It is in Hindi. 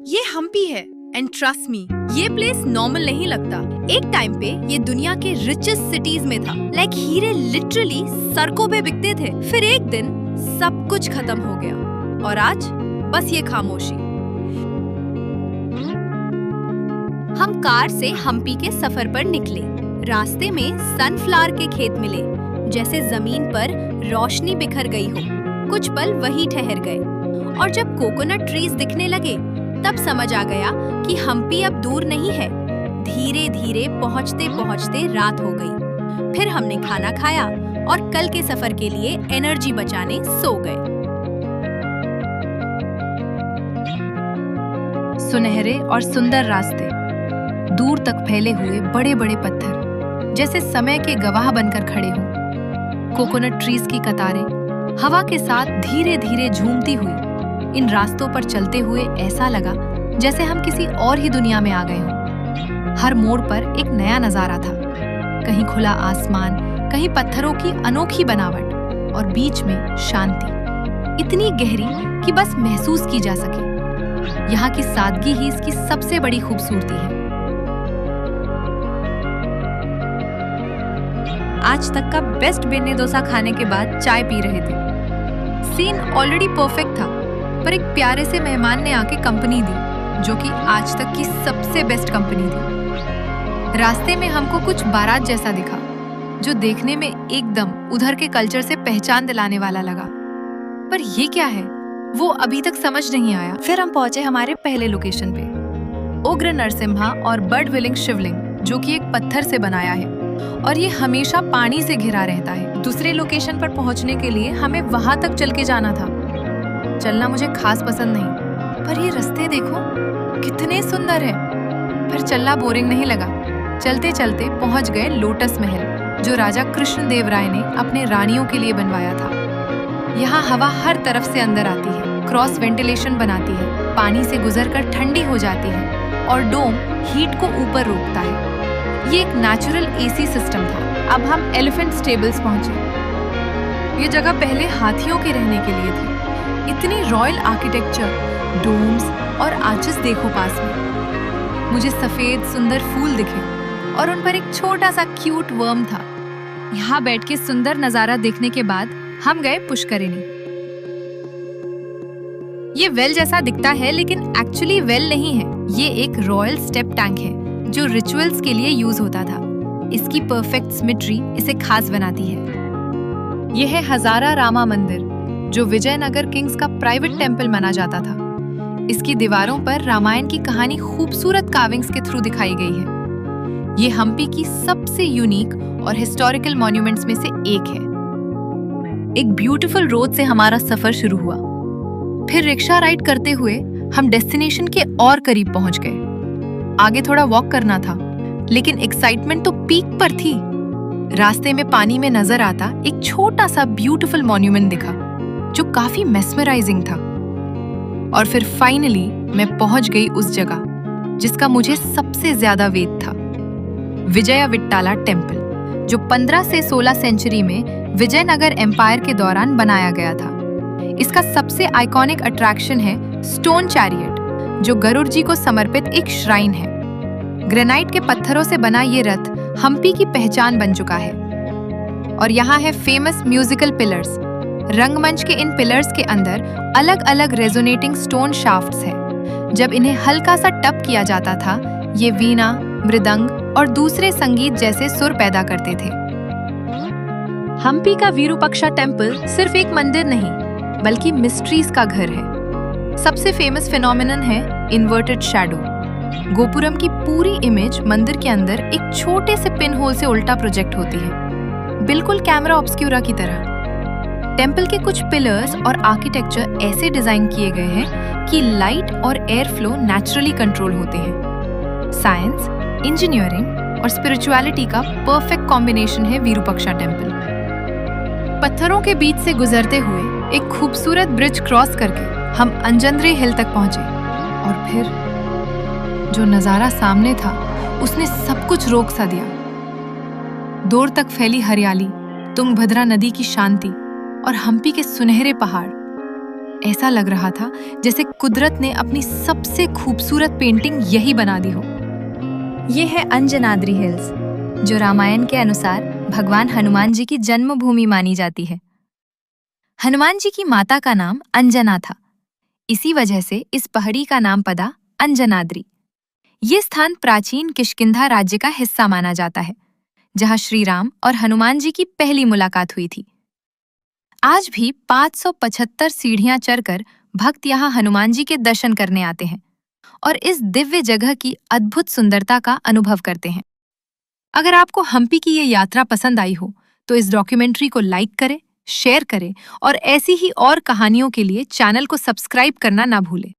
ये हम्पी है एंड ट्रस्ट मी, ये प्लेस नॉर्मल नहीं लगता। एक टाइम पे ये दुनिया के रिचेस्ट सिटीज में था। लाइक हीरे लिटरली सड़कों पे बिकते थे। फिर एक दिन सब कुछ खत्म हो गया और आज बस ये खामोशी। हम कार से हम्पी के सफर पर निकले। रास्ते में सनफ्लावर के खेत मिले, जैसे जमीन पर रोशनी बिखर गई हो। कुछ पल वही ठहर गए और जब कोकोनट ट्रीज दिखने लगे तब समझ आ गया कि हम्पी अब दूर नहीं है। धीरे धीरे पहुंचते पहुंचते रात हो गई। फिर हमने खाना खाया और कल के सफर के लिए एनर्जी बचाने सो गए। सुनहरे और सुंदर रास्ते, दूर तक फैले हुए बड़े बड़े पत्थर जैसे समय के गवाह बनकर खड़े हों। कोकोनट ट्रीज की कतारें हवा के साथ धीरे धीरे झूमती हुई। इन रास्तों पर चलते हुए ऐसा लगा जैसे हम किसी और ही दुनिया में आ गए हों। हर मोड़ पर एक नया नजारा था, कहीं खुला आसमान, कहीं पत्थरों की अनोखी बनावट और बीच में शांति इतनी गहरी कि बस महसूस की जा सके। यहाँ की सादगी ही इसकी सबसे बड़ी खूबसूरती है। आज तक का बेस्ट बेन्ने डोसा खाने के बाद चाय पी रहे थे। सीन ऑलरेडी परफेक्ट था, पर एक प्यारे से मेहमान ने आके कंपनी दी, जो कि आज तक की सबसे बेस्ट कंपनी थी। रास्ते में हमको कुछ बारात जैसा दिखा, जो देखने में एकदम उधर के कल्चर से पहचान दिलाने वाला लगा। पर ये क्या है, वो अभी तक समझ नहीं आया। फिर हम पहुंचे हमारे पहले लोकेशन पे, उग्र नरसिम्हा और बर्ड विलिंग शिवलिंग, जो कि एक पत्थर से बनाया है और ये हमेशा पानी से घिरा रहता है। दूसरे लोकेशन पर पहुंचने के लिए हमें वहां तक चल के जाना था। चलना मुझे खास पसंद नहीं, पर ये रास्ते देखो कितने सुंदर है। पर चलना बोरिंग नहीं लगा। चलते चलते पहुंच गए लोटस महल, जो राजा कृष्णदेवराय ने अपने रानियों के लिए बनवाया था। यहाँ हवा हर तरफ से अंदर आती है, क्रॉस वेंटिलेशन बनाती है, पानी से गुजरकर ठंडी हो जाती है और डोम हीट को ऊपर रोकता है। ये एक नेचुरल एसी सिस्टम था। अब हम एलिफेंट स्टेबल्स पहुंचे। ये जगह पहले हाथियों के रहने के लिए थी। इतनी रॉयल आर्किटेक्चर, डोम्स और आर्चेस देखो पास में। मुझे सफेद सुंदर फूल दिखे और उन पर एक छोटा सा क्यूट वर्म था। यहाँ बैठ के सुंदर नजारा देखने के बाद हम गए पुष्करिणी। ये वेल जैसा दिखता है, लेकिन एक्चुअली वेल नहीं है। ये एक रॉयल स्टेप टैंक है जो रिचुअल्स के लिए यूज होता था। इसकी परफेक्ट सिमेट्री इसे खास बनाती है। यह है हजारा रामा मंदिर, जो विजयनगर किंग्स का प्राइवेट टेंपल माना जाता था। इसकी दीवारों पर रामायण की कहानी खूबसूरत कार्विंग्स के थ्रू दिखाई गई है। ये हम्पी की सबसे यूनिक और हिस्टोरिकल मॉन्यूमेंट्स में से एक है। एक ब्यूटीफुल रोड से हमारा सफर शुरू हुआ। फिर रिक्शा राइड करते हुए हम डेस्टिनेशन के और करीब पहुंच गए। आगे थोड़ा वॉक करना था, लेकिन एक्साइटमेंट तो पीक पर थी। रास्ते में पानी में नजर आता एक छोटा सा ब्यूटीफुल मॉन्यूमेंट दिखा, जो काफी मेस्मराइजिंग था। और फिर फाइनली मैं पहुंच गई उस जगह जिसका मुझे सबसे ज्यादा वेट था, विजय विट्ठाला टेम्पल, जो 15 से 16 सेंचुरी में विजयनगर एम्पायर के दौरान बनाया गया था। इसका सबसे आइकॉनिक अट्रैक्शन है स्टोन चैरियट, जो गरुड़ जी को समर्पित एक श्राइन है। ग्रेनाइट के पत्थरों से बना ये रथ हम्पी की पहचान बन चुका है। और यहाँ है फेमस म्यूजिकल पिलर्स। रंगमंच के इन पिलर्स के अंदर अलग अलग रेजोनेटिंग स्टोन शाफ्ट्स हैं। जब इन्हें हल्का सा टप किया जाता था, ये वीणा, मृदंग और दूसरे संगीत जैसे सुर पैदा करते थे। हम्पी का विरूपाक्षा टेम्पल सिर्फ एक मंदिर नहीं, बल्कि मिस्ट्रीज का घर है। सबसे फेमस फिनोमिनन है इन्वर्टेड शैडो। गोपुरम की पूरी इमेज मंदिर के अंदर एक छोटे से पिन होल से उल्टा प्रोजेक्ट होती है, बिल्कुल कैमरा ऑब्स्क्यूरा की तरह। टेम्पल के कुछ पिलर्स और आर्किटेक्चर ऐसे डिजाइन किए गए हैं कि लाइट और एयर फ्लो नेचुरली कंट्रोल होते हैं। साइंस, इंजीनियरिंग और स्पिरिचुअलिटी का परफेक्ट कॉम्बिनेशन है विरूपाक्षा टेम्पल। पत्थरों के बीच से गुजरते हुए एक खूबसूरत ब्रिज क्रॉस करके हम अंजंद्री हिल तक पहुंचे। और फिर जो नजारा सामने था, उसने सब कुछ रोक सा दिया। दूर तक फैली हरियाली, तुंगभद्रा नदी की शांति और हम्पी के सुनहरे पहाड़। ऐसा लग रहा था जैसे कुदरत ने अपनी सबसे खूबसूरत पेंटिंग यही बना दी हो। ये है अंजनाद्री हिल्स, जो रामायण के अनुसार भगवान हनुमान जी की जन्मभूमि मानी जाती है। हनुमान जी की माता का नाम अंजना था, इसी वजह से इस पहाड़ी का नाम पड़ा अंजनाद्री। ये स्थान प्राचीन किष्किंधा राज्य का हिस्सा माना जाता है, जहां श्री राम और हनुमान जी की पहली मुलाकात हुई थी। आज भी 575 सीढ़ियां चढ़कर भक्त यहाँ हनुमान जी के दर्शन करने आते हैं और इस दिव्य जगह की अद्भुत सुंदरता का अनुभव करते हैं। अगर आपको हम्पी की ये यात्रा पसंद आई हो तो इस डॉक्यूमेंट्री को लाइक करें, शेयर करें और ऐसी ही और कहानियों के लिए चैनल को सब्सक्राइब करना ना भूलें।